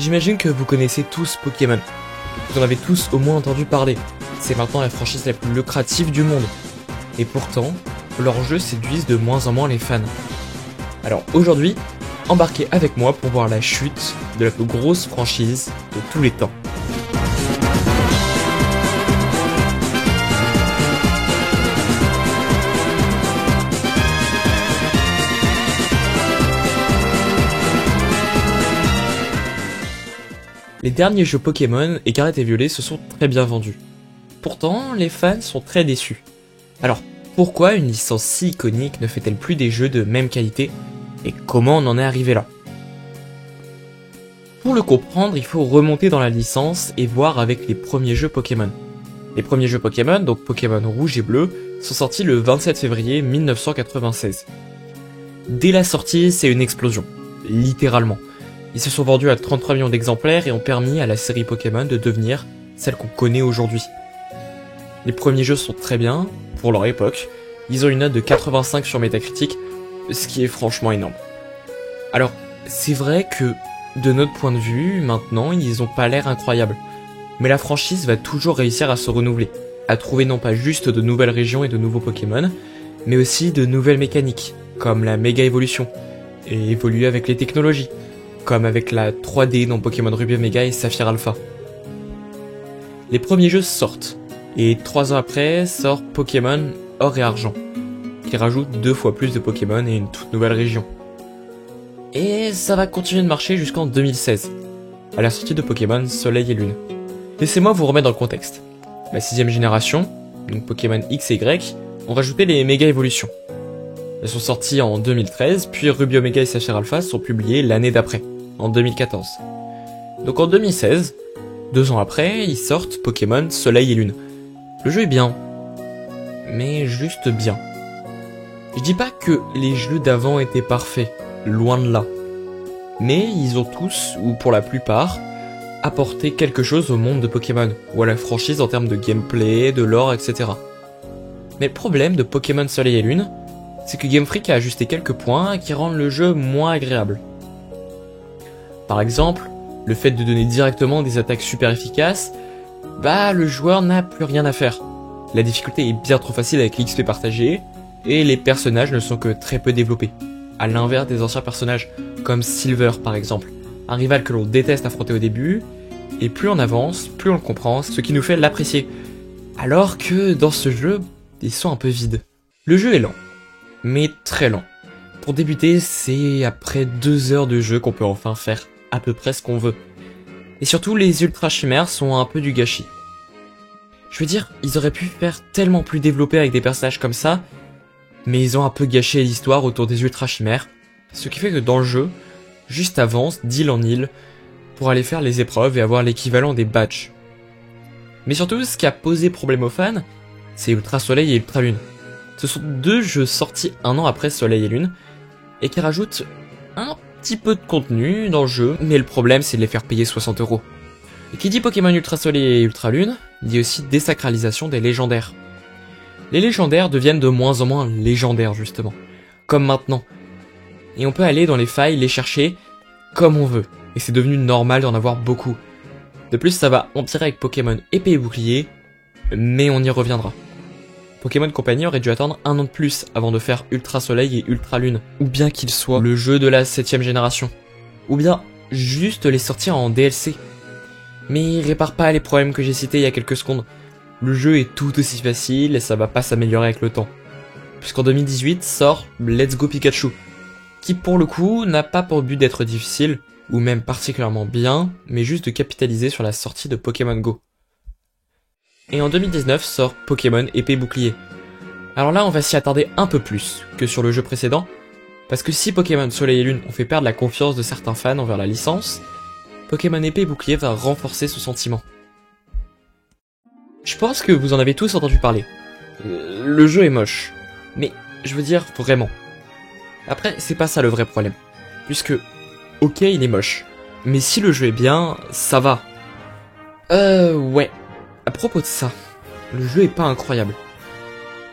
J'imagine que vous connaissez tous Pokémon. Vous en avez tous au moins entendu parler. C'est maintenant la franchise la plus lucrative du monde. Et pourtant, leurs jeux séduisent de moins en moins les fans. Alors aujourd'hui, embarquez avec moi pour voir la chute de la plus grosse franchise de tous les temps. Les derniers jeux Pokémon, Écarlate et Violet, se sont très bien vendus. Pourtant, les fans sont très déçus. Alors, pourquoi une licence si iconique ne fait-elle plus des jeux de même qualité, et comment on en est arrivé là? Pour le comprendre, il faut remonter dans la licence et voir avec les premiers jeux Pokémon. Les premiers jeux Pokémon, donc Pokémon Rouge et Bleu, sont sortis le 27 février 1996. Dès la sortie, c'est une explosion, littéralement. Ils se sont vendus à 33 millions d'exemplaires et ont permis à la série Pokémon de devenir celle qu'on connaît aujourd'hui. Les premiers jeux sont très bien, pour leur époque. Ils ont une note de 85 sur Metacritic, ce qui est franchement énorme. Alors, c'est vrai que, de notre point de vue, maintenant, ils ont pas l'air incroyables. Mais la franchise va toujours réussir à se renouveler, à trouver non pas juste de nouvelles régions et de nouveaux Pokémon, mais aussi de nouvelles mécaniques, comme la méga évolution, et évoluer avec les technologies, comme avec la 3D dans Pokémon Ruby Omega et Saphir Alpha. Les premiers jeux sortent, et 3 ans après sort Pokémon Or et Argent, qui rajoute 2 fois plus de Pokémon et une toute nouvelle région. Et ça va continuer de marcher jusqu'en 2016, à la sortie de Pokémon Soleil et Lune. Laissez-moi vous remettre dans le contexte. La 6ème génération, donc Pokémon X et Y, ont rajouté les méga évolutions. Elles sont sorties en 2013, puis Ruby Omega et Saphir Alpha sont publiées l'année d'après, en 2014. Donc en 2016, 2 ans après, ils sortent Pokémon Soleil et Lune. Le jeu est bien, mais juste bien. Je dis pas que les jeux d'avant étaient parfaits, loin de là. Mais ils ont tous, ou pour la plupart, apporté quelque chose au monde de Pokémon, ou à la franchise en termes de gameplay, de lore, etc. Mais le problème de Pokémon Soleil et Lune, c'est que Game Freak a ajusté quelques points qui rendent le jeu moins agréable. Par exemple, le fait de donner directement des attaques super efficaces, le joueur n'a plus rien à faire. La difficulté est bien trop facile avec l'XP partagé, et les personnages ne sont que très peu développés. À l'inverse des anciens personnages, comme Silver par exemple, un rival que l'on déteste affronter au début, et plus on avance, plus on le comprend, ce qui nous fait l'apprécier. Alors que dans ce jeu, ils sont un peu vides. Le jeu est lent, mais très lent. Pour débuter, c'est après 2 heures de jeu qu'on peut enfin faire à peu près ce qu'on veut. Et surtout, les ultra chimères sont un peu du gâchis. Je veux dire, ils auraient pu faire tellement plus développé avec des personnages comme ça, mais ils ont un peu gâché l'histoire autour des ultra chimères, ce qui fait que dans le jeu, juste avance d'île en île pour aller faire les épreuves et avoir l'équivalent des badges. Mais surtout, ce qui a posé problème aux fans, c'est Ultra Soleil et Ultra Lune. Ce sont 2 jeux sortis 1 an après Soleil et Lune, et qui rajoutent un petit peu de contenu dans le jeu, mais le problème c'est de les faire payer 60 €. Et qui dit Pokémon Ultra Soleil et Ultra Lune, dit aussi désacralisation des légendaires. Les légendaires deviennent de moins en moins légendaires justement, comme maintenant. Et on peut aller dans les failles les chercher comme on veut, et c'est devenu normal d'en avoir beaucoup. De plus ça va empirer avec Pokémon Épée et Bouclier, mais on y reviendra. Pokémon Company aurait dû attendre 1 an de plus avant de faire Ultra Soleil et Ultra Lune, ou bien qu'il soit le jeu de la 7ème génération, ou bien juste les sortir en DLC. Mais il répare pas les problèmes que j'ai cités il y a quelques secondes. Le jeu est tout aussi facile et ça va pas s'améliorer avec le temps. Puisqu'en 2018 sort Let's Go Pikachu, qui pour le coup n'a pas pour but d'être difficile, ou même particulièrement bien, mais juste de capitaliser sur la sortie de Pokémon Go. Et en 2019 sort Pokémon Épée et Bouclier. Alors là on va s'y attarder un peu plus que sur le jeu précédent, parce que si Pokémon Soleil et Lune ont fait perdre la confiance de certains fans envers la licence, Pokémon Épée et Bouclier va renforcer ce sentiment. Je pense que vous en avez tous entendu parler. Le jeu est moche, mais je veux dire vraiment. Après c'est pas ça le vrai problème, puisque ok il est moche, mais si le jeu est bien, ça va. Ouais. À propos de ça, le jeu est pas incroyable.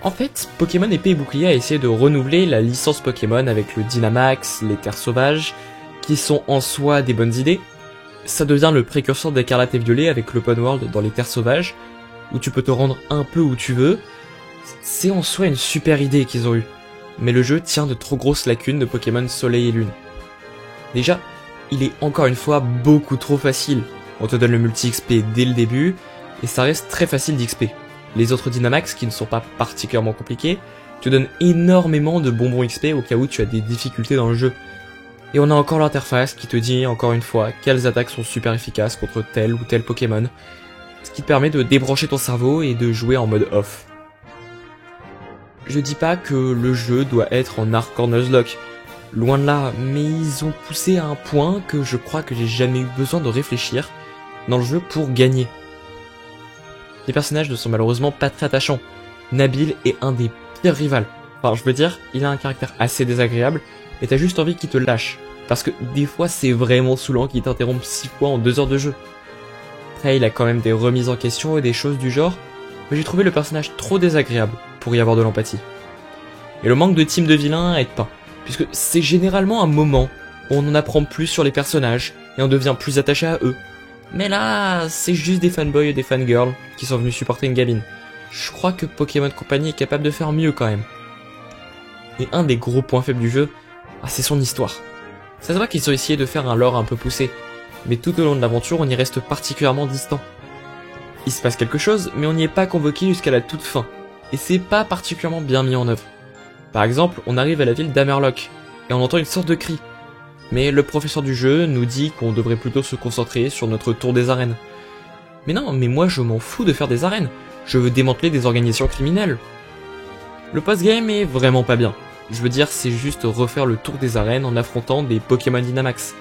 En fait, Pokémon Épée et Bouclier a essayé de renouveler la licence Pokémon avec le Dynamax, les terres sauvages, qui sont en soi des bonnes idées, Ça devient le précurseur d'Écarlate et Violet avec l'open world dans les terres sauvages, où tu peux te rendre un peu où tu veux. C'est en soi une super idée qu'ils ont eue, mais le jeu tient de trop grosses lacunes de Pokémon Soleil et Lune. Déjà, il est encore une fois beaucoup trop facile. On te donne le multi-XP dès le début, et ça reste très facile d'XP. Les autres Dynamax, qui ne sont pas particulièrement compliqués, te donnent énormément de bonbons XP au cas où tu as des difficultés dans le jeu. Et on a encore l'interface qui te dit, encore une fois, quelles attaques sont super efficaces contre tel ou tel Pokémon, ce qui te permet de débrancher ton cerveau et de jouer en mode off. Je dis pas que le jeu doit être en hardcore Nuzlocke, loin de là, mais ils ont poussé à un point que je crois que j'ai jamais eu besoin de réfléchir dans le jeu pour gagner. Les personnages ne sont malheureusement pas très attachants. Nabil est un des pires rivales. Enfin, je veux dire, il a un caractère assez désagréable, et t'as juste envie qu'il te lâche. Parce que des fois, c'est vraiment saoulant qu'il t'interrompe 6 fois en 2 heures de jeu. Après, il a quand même des remises en question et des choses du genre, mais j'ai trouvé le personnage trop désagréable pour y avoir de l'empathie. Et le manque de team de vilains aide pas, puisque c'est généralement un moment où on en apprend plus sur les personnages, et on devient plus attaché à eux. Mais là, c'est juste des fanboys et des fangirls qui sont venus supporter une gamine. Je crois que Pokémon Company est capable de faire mieux quand même. Et un des gros points faibles du jeu, c'est son histoire. Ça se voit qu'ils ont essayé de faire un lore un peu poussé, mais tout au long de l'aventure, on y reste particulièrement distant. Il se passe quelque chose, mais on n'y est pas convoqué jusqu'à la toute fin, et c'est pas particulièrement bien mis en œuvre. Par exemple, on arrive à la ville d'Hammerlock, et on entend une sorte de cri. Mais le professeur du jeu nous dit qu'on devrait plutôt se concentrer sur notre tour des arènes. Mais non, mais moi je m'en fous de faire des arènes, je veux démanteler des organisations criminelles. Le post-game est vraiment pas bien. Je veux dire, c'est juste refaire le tour des arènes en affrontant des Pokémon Dynamax.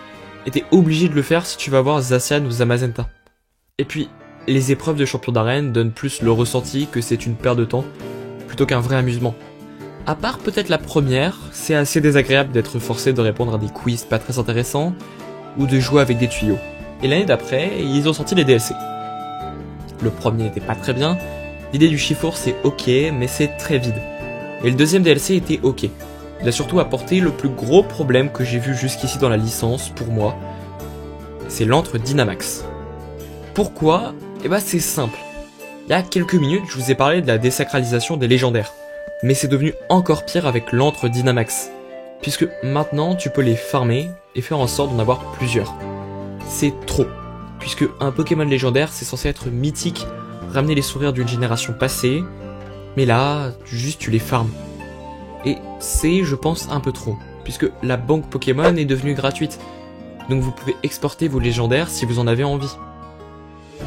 Et t'es obligé de le faire si tu vas voir Zacian ou Zamazenta. Et puis, les épreuves de champion d'arène donnent plus le ressenti que c'est une perte de temps, plutôt qu'un vrai amusement. À part peut-être la première, c'est assez désagréable d'être forcé de répondre à des quiz pas très intéressants, ou de jouer avec des tuyaux. Et l'année d'après, ils ont sorti les DLC. Le premier n'était pas très bien, l'idée du chiffre c'est ok, mais c'est très vide. Et le deuxième DLC était ok. Il a surtout apporté le plus gros problème que j'ai vu jusqu'ici dans la licence, pour moi, c'est l'antre Dynamax. Pourquoi ? Eh ben c'est simple. Il y a quelques minutes, je vous ai parlé de la désacralisation des légendaires. Mais c'est devenu encore pire avec l'antre Dynamax, puisque maintenant tu peux les farmer et faire en sorte d'en avoir plusieurs. C'est trop, puisque un Pokémon légendaire c'est censé être mythique, ramener les sourires d'une génération passée, mais là, juste tu les farmes. Et c'est, je pense, un peu trop, puisque la banque Pokémon est devenue gratuite, donc vous pouvez exporter vos légendaires si vous en avez envie.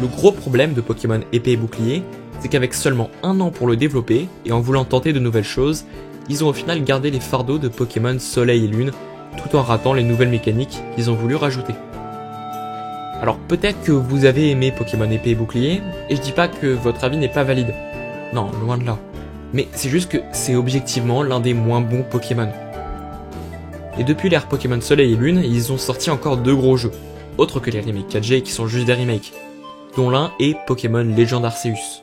Le gros problème de Pokémon Épée et Bouclier, c'est qu'avec seulement 1 an pour le développer, et en voulant tenter de nouvelles choses, ils ont au final gardé les fardeaux de Pokémon Soleil et Lune, tout en ratant les nouvelles mécaniques qu'ils ont voulu rajouter. Alors peut-être que vous avez aimé Pokémon Épée et Bouclier, et je dis pas que votre avis n'est pas valide. Non, loin de là. Mais c'est juste que c'est objectivement l'un des moins bons Pokémon. Et depuis l'ère Pokémon Soleil et Lune, ils ont sorti encore 2 gros jeux, autres que les remakes 4G qui sont juste des remakes, dont l'un est Pokémon Legend Arceus.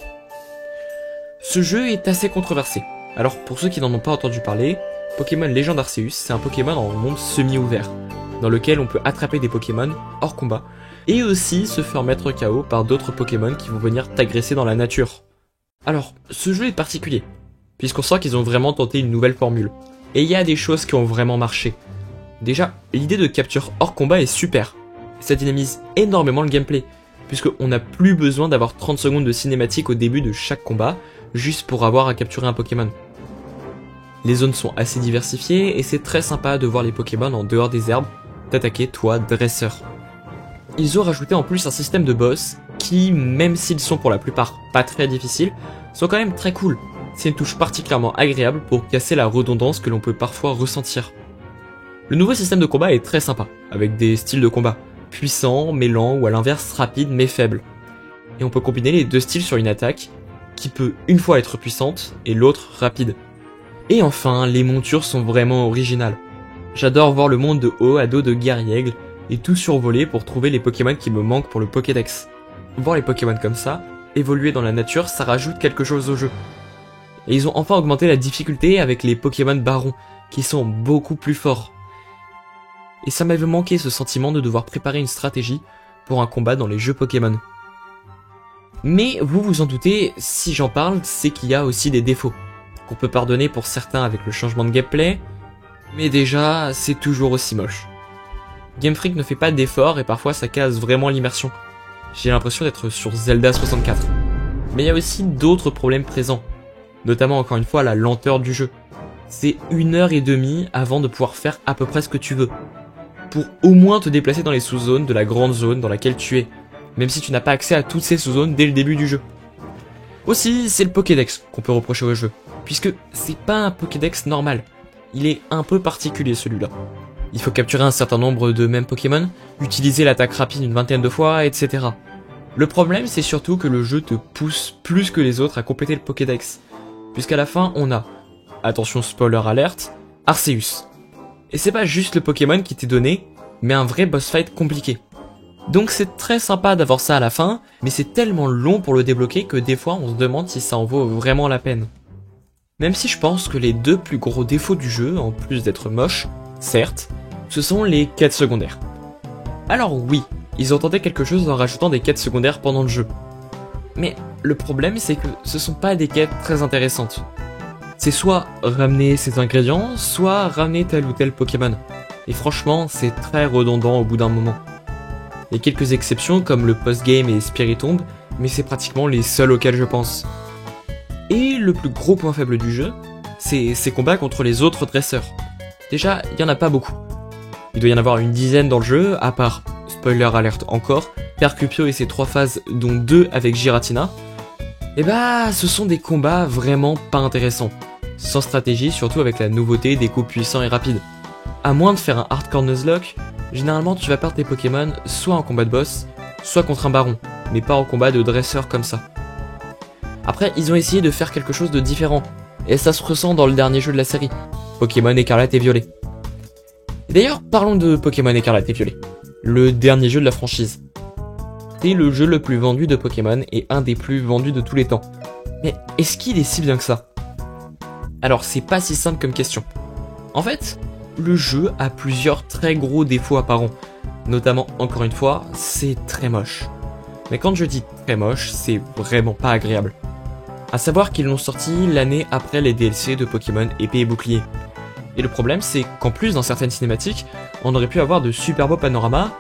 Ce jeu est assez controversé. Alors pour ceux qui n'en ont pas entendu parler, Pokémon Legend Arceus, c'est un Pokémon en monde semi-ouvert, dans lequel on peut attraper des Pokémon hors combat, et aussi se faire mettre KO par d'autres Pokémon qui vont venir t'agresser dans la nature. Alors, ce jeu est particulier, puisqu'on sent qu'ils ont vraiment tenté une nouvelle formule, et il y a des choses qui ont vraiment marché. Déjà, l'idée de capture hors combat est super, ça dynamise énormément le gameplay, puisqu'on n'a plus besoin d'avoir 30 secondes de cinématique au début de chaque combat, juste pour avoir à capturer un Pokémon. Les zones sont assez diversifiées et c'est très sympa de voir les Pokémon en dehors des herbes t'attaquer toi, dresseur. Ils ont rajouté en plus un système de boss qui, même s'ils sont pour la plupart pas très difficiles, sont quand même très cool. C'est une touche particulièrement agréable pour casser la redondance que l'on peut parfois ressentir. Le nouveau système de combat est très sympa, avec des styles de combat puissants mais lents ou à l'inverse rapides mais faibles. Et on peut combiner les 2 styles sur une attaque, qui peut une fois être puissante et l'autre rapide. Et enfin, les montures sont vraiment originales. J'adore voir le monde de haut à dos de Garriègle et tout survoler pour trouver les Pokémon qui me manquent pour le Pokédex. Voir les Pokémon comme ça, évoluer dans la nature, ça rajoute quelque chose au jeu. Et ils ont enfin augmenté la difficulté avec les Pokémon Barons, qui sont beaucoup plus forts. Et ça m'avait manqué ce sentiment de devoir préparer une stratégie pour un combat dans les jeux Pokémon. Mais vous vous en doutez, si j'en parle, c'est qu'il y a aussi des défauts, qu'on peut pardonner pour certains avec le changement de gameplay, mais déjà, c'est toujours aussi moche. Game Freak ne fait pas d'efforts et parfois ça casse vraiment l'immersion. J'ai l'impression d'être sur Zelda 64. Mais il y a aussi d'autres problèmes présents, notamment encore une fois la lenteur du jeu. C'est 1h30 avant de pouvoir faire à peu près ce que tu veux, pour au moins te déplacer dans les sous-zones de la grande zone dans laquelle tu es, même si tu n'as pas accès à toutes ces sous-zones dès le début du jeu. Aussi, c'est le Pokédex qu'on peut reprocher au jeu, puisque c'est pas un Pokédex normal, il est un peu particulier celui-là. Il faut capturer un certain nombre de mêmes Pokémon, utiliser l'attaque rapide une vingtaine de fois, etc. Le problème, c'est surtout que le jeu te pousse plus que les autres à compléter le Pokédex, puisqu'à la fin, on a, attention spoiler alerte, Arceus. Et c'est pas juste le Pokémon qui t'est donné, mais un vrai boss fight compliqué. Donc c'est très sympa d'avoir ça à la fin, mais c'est tellement long pour le débloquer que des fois on se demande si ça en vaut vraiment la peine. Même si je pense que les deux plus gros défauts du jeu, en plus d'être moche, certes, ce sont les quêtes secondaires. Alors oui, ils ont tenté quelque chose en rajoutant des quêtes secondaires pendant le jeu. Mais le problème c'est que ce sont pas des quêtes très intéressantes. C'est soit ramener ces ingrédients, soit ramener tel ou tel Pokémon. Et franchement, c'est très redondant au bout d'un moment. Il y a quelques exceptions comme le post-game et Spiritomb, mais c'est pratiquement les seuls auxquels je pense. Et le plus gros point faible du jeu, c'est ses combats contre les autres dresseurs. Déjà, il y en a pas beaucoup. Il doit y en avoir une dizaine dans le jeu, à part, spoiler alerte encore, Percupio et ses 3 phases, dont 2 avec Giratina. Et bah, ce sont des combats vraiment pas intéressants. Sans stratégie, surtout avec la nouveauté des coups puissants et rapides. À moins de faire un hardcore Nuzlocke, généralement tu vas perdre tes Pokémon soit en combat de boss, soit contre un baron, mais pas en combat de dresseur comme ça. Après, ils ont essayé de faire quelque chose de différent, et ça se ressent dans le dernier jeu de la série, Pokémon Écarlate et Violet. Et d'ailleurs, parlons de Pokémon Écarlate et Violet, le dernier jeu de la franchise. C'est le jeu le plus vendu de Pokémon et un des plus vendus de tous les temps. Mais est-ce qu'il est si bien que ça? Alors c'est pas si simple comme question. En fait, le jeu a plusieurs très gros défauts apparents. Notamment, encore une fois, c'est très moche. Mais quand je dis très moche, c'est vraiment pas agréable. À savoir qu'ils l'ont sorti l'année après les DLC de Pokémon Épée et Bouclier. Et le problème, c'est qu'en plus, dans certaines cinématiques, on aurait pu avoir de super beaux panoramas,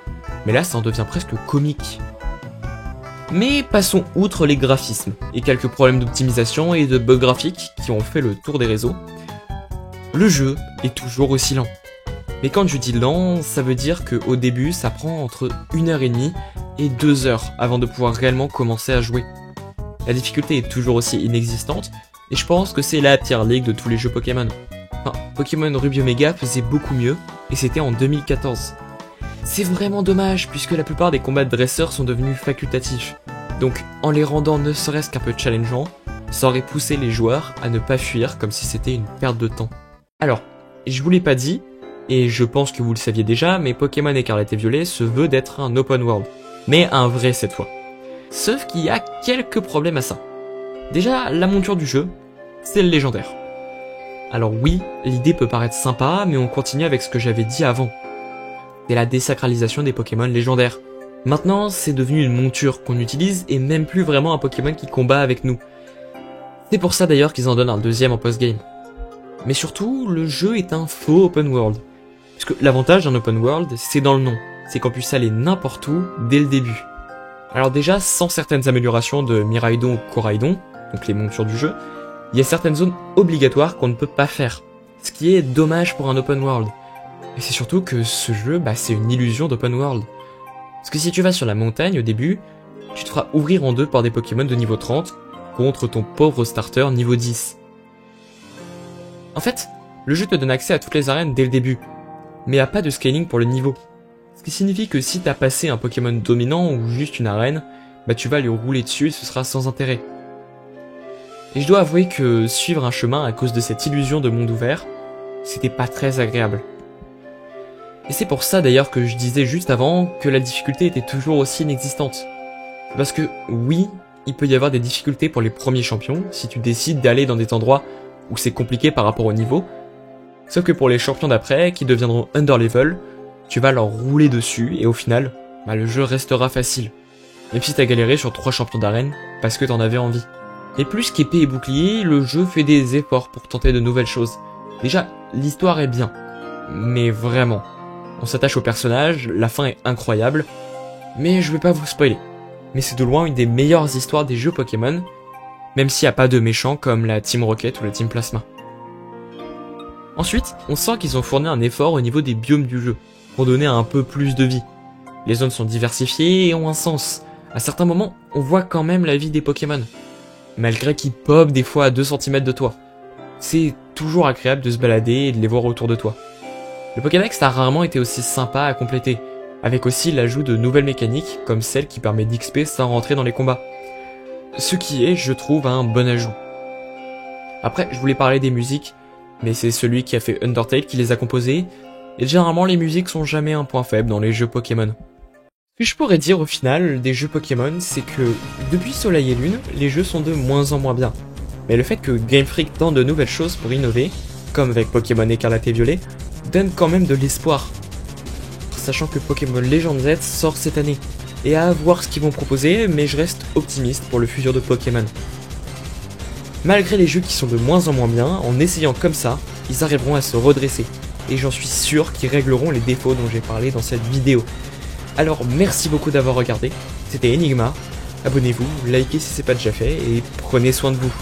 mais là, ça en devient presque comique. Mais passons outre les graphismes, et quelques problèmes d'optimisation et de bugs graphiques qui ont fait le tour des réseaux. Le jeu est toujours aussi lent. Mais quand je dis lent, ça veut dire qu'au début, ça prend entre 1h30 et 2 heures avant de pouvoir réellement commencer à jouer. La difficulté est toujours aussi inexistante, et je pense que c'est la tier league de tous les jeux Pokémon. Enfin, Pokémon Ruby Omega faisait beaucoup mieux, et c'était en 2014. C'est vraiment dommage, puisque la plupart des combats de dresseurs sont devenus facultatifs. Donc, en les rendant ne serait-ce qu'un peu challengeants, ça aurait poussé les joueurs à ne pas fuir comme si c'était une perte de temps. Alors, je vous l'ai pas dit, et je pense que vous le saviez déjà, mais Pokémon Écarlate et Violet se veut d'être un open world. Mais un vrai cette fois. Sauf qu'il y a quelques problèmes à ça. Déjà, la monture du jeu, c'est le légendaire. Alors oui, l'idée peut paraître sympa, mais on continue avec ce que j'avais dit avant. C'est la désacralisation des Pokémon légendaires. Maintenant, c'est devenu une monture qu'on utilise et même plus vraiment un Pokémon qui combat avec nous. C'est pour ça d'ailleurs qu'ils en donnent un deuxième en post-game. Mais surtout, le jeu est un faux open world. Puisque l'avantage d'un open world, c'est dans le nom. C'est qu'on puisse aller n'importe où dès le début. Alors déjà, sans certaines améliorations de Miraidon ou Coraidon, donc les montures du jeu, il y a certaines zones obligatoires qu'on ne peut pas faire. Ce qui est dommage pour un open world. Et c'est surtout que ce jeu, c'est une illusion d'open world. Parce que si tu vas sur la montagne au début, tu te feras ouvrir en deux par des Pokémon de niveau 30 contre ton pauvre starter niveau 10. En fait, le jeu te donne accès à toutes les arènes dès le début, mais a pas de scaling pour le niveau. Ce qui signifie que si t'as passé un Pokémon dominant ou juste une arène, tu vas lui rouler dessus et ce sera sans intérêt. Et je dois avouer que suivre un chemin à cause de cette illusion de monde ouvert, c'était pas très agréable. Et c'est pour ça d'ailleurs que je disais juste avant que la difficulté était toujours aussi inexistante. Parce que oui, il peut y avoir des difficultés pour les premiers champions si tu décides d'aller dans des endroits où c'est compliqué par rapport au niveau. Sauf que pour les champions d'après, qui deviendront underlevel, tu vas leur rouler dessus et au final, bah le jeu restera facile. Même si t'as galéré sur 3 champions d'arène, parce que t'en avais envie. Et plus qu'épée et bouclier, le jeu fait des efforts pour tenter de nouvelles choses. Déjà, l'histoire est bien. Mais vraiment. On s'attache au personnage, la fin est incroyable. Mais je vais pas vous spoiler. Mais c'est de loin une des meilleures histoires des jeux Pokémon, même s'il n'y a pas de méchants comme la Team Rocket ou la Team Plasma. Ensuite, on sent qu'ils ont fourni un effort au niveau des biomes du jeu, pour donner un peu plus de vie. Les zones sont diversifiées et ont un sens. À certains moments, on voit quand même la vie des Pokémon, malgré qu'ils popent des fois à 2 cm de toi. C'est toujours agréable de se balader et de les voir autour de toi. Le Pokédex a rarement été aussi sympa à compléter, avec aussi l'ajout de nouvelles mécaniques, comme celle qui permet d'XP sans rentrer dans les combats. Ce qui est, je trouve, un bon ajout. Après, je voulais parler des musiques, mais c'est celui qui a fait Undertale qui les a composées, et généralement les musiques sont jamais un point faible dans les jeux Pokémon. Ce que je pourrais dire au final des jeux Pokémon, c'est que depuis Soleil et Lune, les jeux sont de moins en moins bien. Mais le fait que Game Freak tente de nouvelles choses pour innover, comme avec Pokémon Écarlate et Violet, donne quand même de l'espoir. Sachant que Pokémon Legends Z sort cette année, et à voir ce qu'ils vont proposer, mais je reste optimiste pour le futur de Pokémon. Malgré les jeux qui sont de moins en moins bien, en essayant comme ça, ils arriveront à se redresser, et j'en suis sûr qu'ils régleront les défauts dont j'ai parlé dans cette vidéo. Alors merci beaucoup d'avoir regardé, c'était Enigma, abonnez-vous, likez si c'est pas déjà fait, et prenez soin de vous.